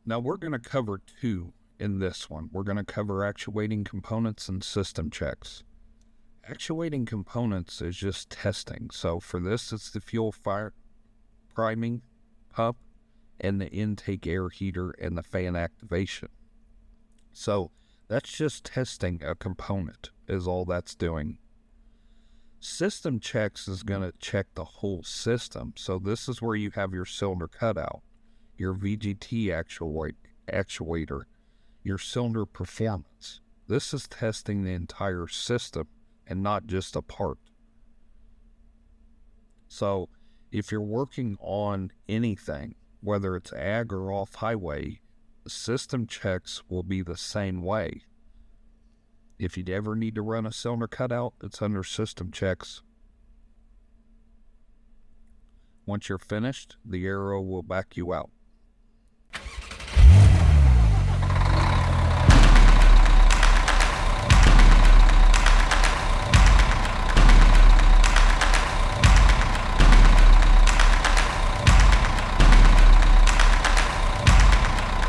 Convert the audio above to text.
Now we're going to cover two in this one. We're going to cover actuating components and system checks. Actuating components is just testing. So for this, it's the fuel fire priming pump and the intake air heater and the fan activation. So that's just testing a component is all that's doing. System checks is going to check the whole system. So this is where you have your cylinder cutout, your VGT actuator, your cylinder performance. This is testing the entire system and not just a part. So if you're working on anything, whether it's ag or off highway, system checks will be the same way. If you ever need to run a cylinder cutout, it's under system checks. Once you're finished, the arrow will back you out.